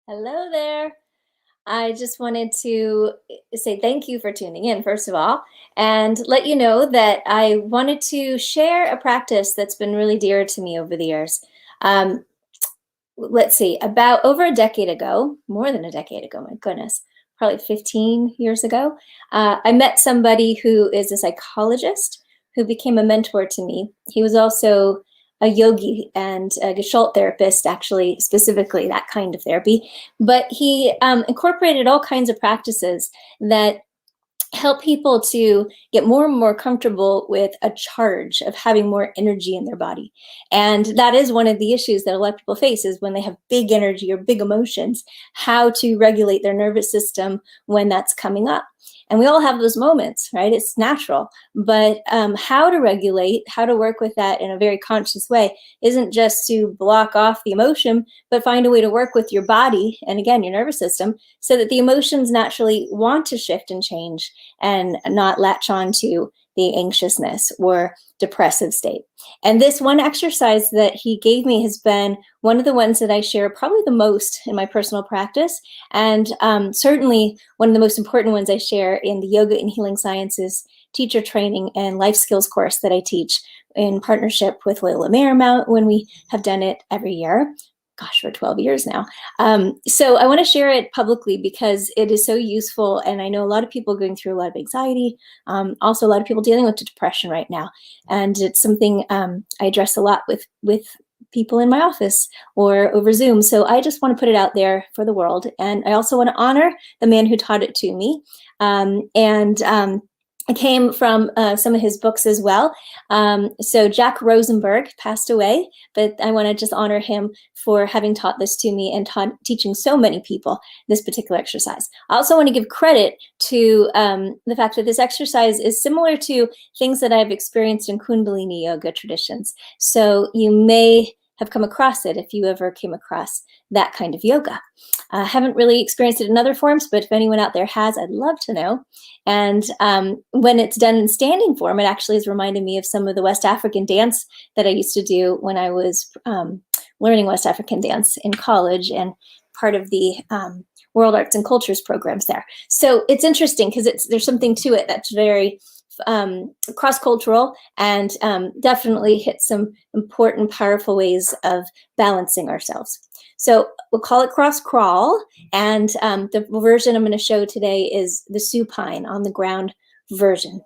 Hello there. I just wanted to say thank you for tuning in, first of all, and let you know that I wanted to share a practice that's been really dear to me over the years. Um, let's see, about over a decade ago, more than a decade ago, my goodness, probably 15 years ago, I met somebody who is a psychologist who became a mentor to me. He was also a yogi and a Gestalt therapist, actually, specifically that kind of therapy. But he incorporated all kinds of practices that help people to get more and more comfortable with a charge of having more energy in their body. And that is one of the issues that a lot of people face, is when they have big energy or big emotions, how to regulate their nervous system when that's coming up. And we all have those moments, right? It's natural. But how to regulate, how to work with that in a very conscious way isn't just to block off the emotion, but find a way to work with your body and, again, your nervous system, so that the emotions naturally want to shift and change and not latch on to the anxiousness or depressive state. And this one exercise that he gave me has been one of the ones that I share probably the most in my personal practice, and certainly one of the most important ones I share in the Yoga and Healing Sciences teacher training and life skills course that I teach in partnership with Loyola Marymount, when we have done it every year. Gosh, for 12 years now. So I want to share it publicly because it is so useful. And I know a lot of people going through a lot of anxiety, also a lot of people dealing with depression right now. And it's something I address a lot with people in my office or over Zoom. So I just want to put it out there for the world. And I also want to honor the man who taught it to me. It came from some of his books as well. So Jack Rosenberg passed away, but I want to just honor him for having taught this to me and teaching so many people this particular exercise. I also want to give credit to the fact that this exercise is similar to things that I've experienced in Kundalini yoga traditions. So you may have come across it if you ever came across that kind of yoga. I haven't really experienced it in other forms, but if anyone out there has, I'd love to know. And when it's done in standing form, it actually has reminded me of some of the West African dance that I used to do when I was learning West African dance in college and part of the World Arts and Cultures programs there. So it's interesting because there's something to it that's very cross-cultural and definitely hits some important, powerful ways of balancing ourselves. So we'll call it cross crawl. And the version I'm going to show today is the supine on the ground version.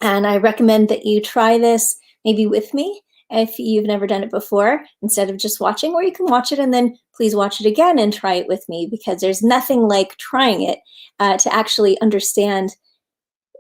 And I recommend that you try this maybe with me if you've never done it before, instead of just watching, or you can watch it and then please watch it again and try it with me, because there's nothing like trying it to actually understand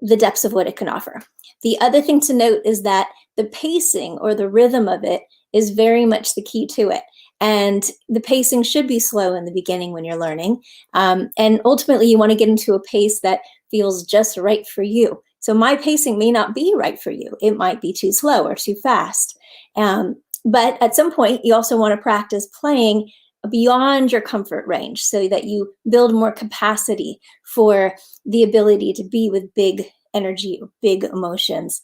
the depths of what it can offer. The other thing to note is that the pacing or the rhythm of it is very much the key to it. And the pacing should be slow in the beginning when you're learning. And ultimately, you want to get into a pace that feels just right for you. So my pacing may not be right for you. It might be too slow or too fast. But at some point, you also want to practice playing beyond your comfort range so that you build more capacity for the ability to be with big energy, big emotions,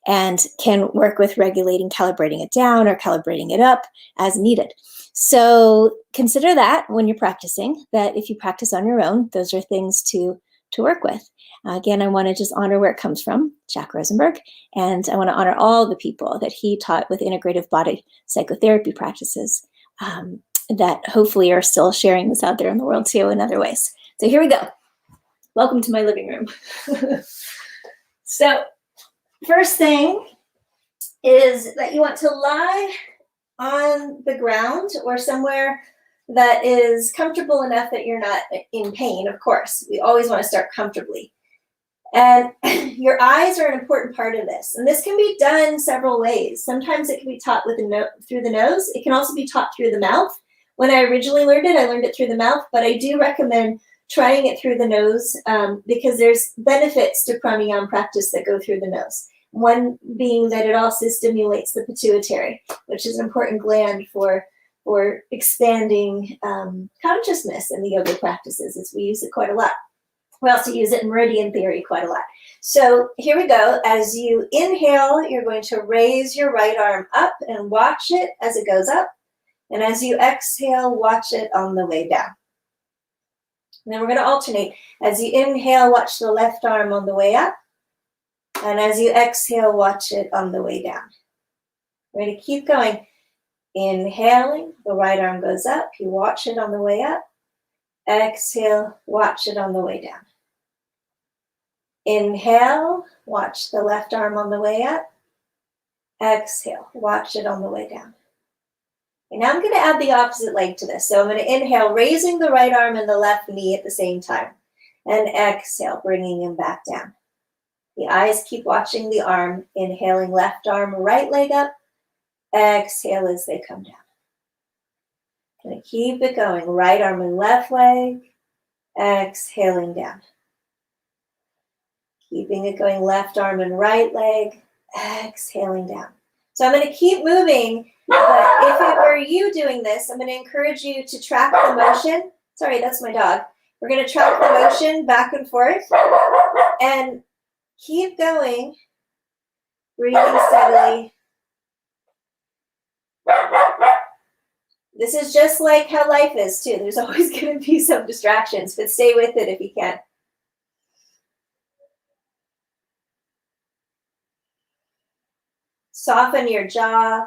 and can work with regulating, calibrating it down or calibrating it up as needed. So consider that when you're practicing, that if you practice on your own, those are things to work with. Again, I want to just honor where it comes from, Jack Rosenberg, and I want to honor all the people that he taught with integrative body psychotherapy practices that hopefully are still sharing this out there in the world too in other ways. So here we go. Welcome to my living room. So first thing is that you want to lie on the ground or somewhere that is comfortable enough that you're not in pain, of course. We always want to start comfortably. And your eyes are an important part of this. And this can be done several ways. Sometimes it can be taught through the nose. It can also be taught through the mouth. When I originally learned it, I learned it through the mouth, but I do recommend trying it through the nose because there's benefits to pranayama practice that go through the nose. One being that it also stimulates the pituitary, which is an important gland for expanding consciousness in the yoga practices, as we use it quite a lot. We also use it in meridian theory quite a lot. So here we go. As you inhale, you're going to raise your right arm up and watch it as it goes up. And as you exhale, watch it on the way down. And then we're going to alternate. As you inhale, watch the left arm on the way up. And as you exhale, watch it on the way down. We're going to keep going. Inhaling, the right arm goes up. You watch it on the way up. Exhale, watch it on the way down. Inhale, watch the left arm on the way up. Exhale, watch it on the way down. And now I'm going to add the opposite leg to this. So I'm going to inhale, raising the right arm and the left knee at the same time. And exhale, bringing him back down. The eyes keep watching the arm. Inhaling, left arm, right leg up. Exhale as they come down. Going to keep it going. Right arm and left leg. Exhaling down. Keeping it going. Left arm and right leg. Exhaling down. So I'm going to keep moving. But if it were you doing this, I'm going to encourage you to track the motion. Sorry, that's my dog. We're going to track the motion back and forth. And keep going. Breathing steadily. This is just like how life is too. There's always going to be some distractions, but stay with it if you can. Soften your jaw.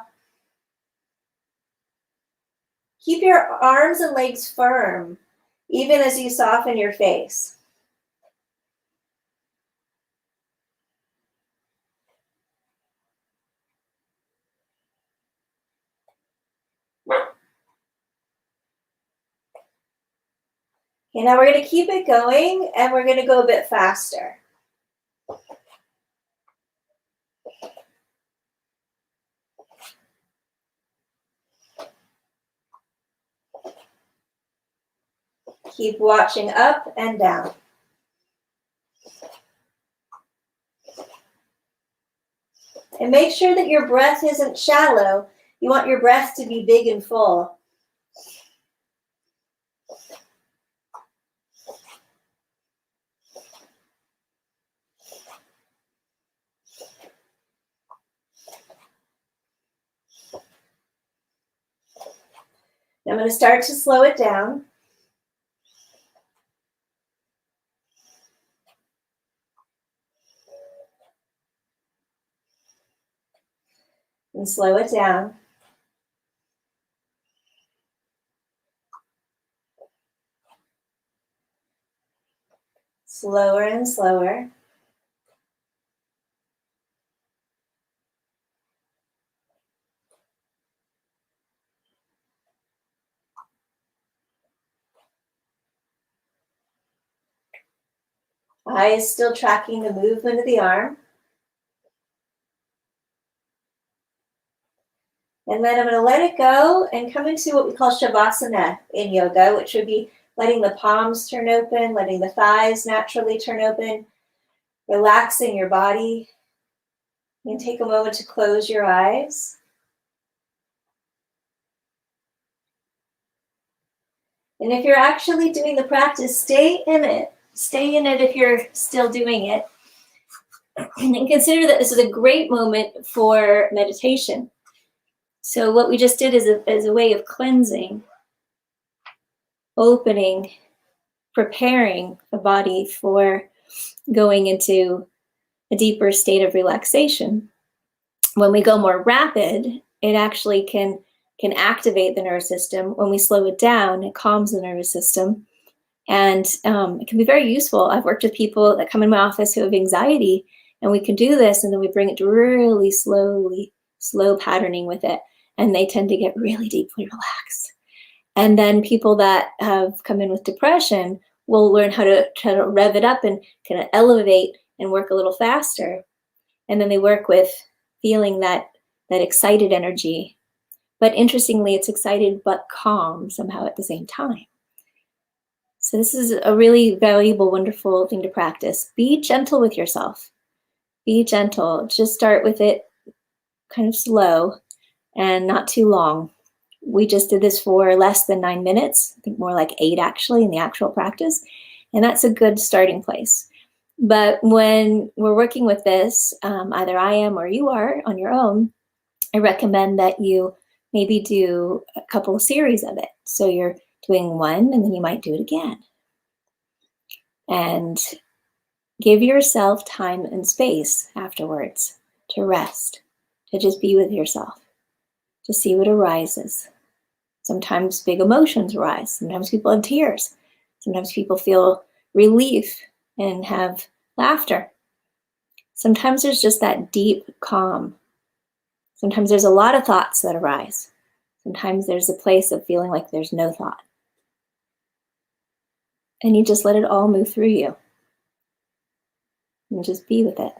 Keep your arms and legs firm, even as you soften your face. Okay, now we're going to keep it going, and we're going to go a bit faster. Keep watching up and down. And make sure that your breath isn't shallow. You want your breath to be big and full. I'm going to start to slow it down. And slow it down. Slower and slower. Eyes still tracking the movement of the arm. And then I'm going to let it go and come into what we call Shavasana in yoga, which would be letting the palms turn open, letting the thighs naturally turn open, relaxing your body. And take a moment to close your eyes. And if you're actually doing the practice, stay in it. Stay in it if you're still doing it. And consider that this is a great moment for meditation. So what we just did is a way of cleansing, opening, preparing the body for going into a deeper state of relaxation. When we go more rapid, it actually can activate the nervous system. When we slow it down, it calms the nervous system. And it can be very useful. I've worked with people that come in my office who have anxiety, and we can do this, and then we bring it to really slow patterning with it. And they tend to get really deeply relaxed. And then people that have come in with depression will learn how to rev it up and kind of elevate and work a little faster. And then they work with feeling that excited energy. But interestingly, it's excited but calm somehow at the same time. So this is a really valuable, wonderful thing to practice. Be gentle with yourself. Be gentle. Just start with it kind of slow and not too long. We just did this for less than 9 minutes. I think more like 8 actually in the actual practice. And that's a good starting place. But when we're working with this, either I am or you are on your own, I recommend that you maybe do a couple of series of it. So you're doing one and then you might do it again. And give yourself time and space afterwards to rest, to just be with yourself, to see what arises. Sometimes big emotions arise. Sometimes people have tears. Sometimes people feel relief and have laughter. Sometimes there's just that deep calm. Sometimes there's a lot of thoughts that arise. Sometimes there's a place of feeling like there's no thought. And you just let it all move through you. And just be with it.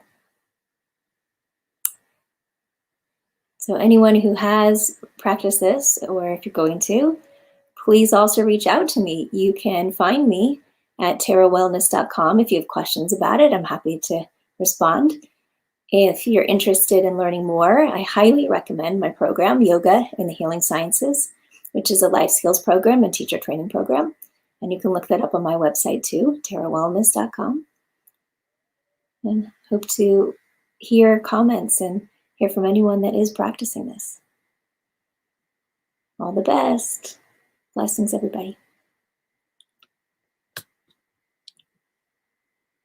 So anyone who has practiced this, or if you're going to, please also reach out to me. You can find me at tarawellness.com if you have questions about it. I'm happy to respond. If you're interested in learning more, I highly recommend my program, Yoga in the Healing Sciences, which is a life skills program and teacher training program. And you can look that up on my website too, tarawellness.com. And hope to hear comments and hear from anyone that is practicing this. All the best. Blessings, everybody.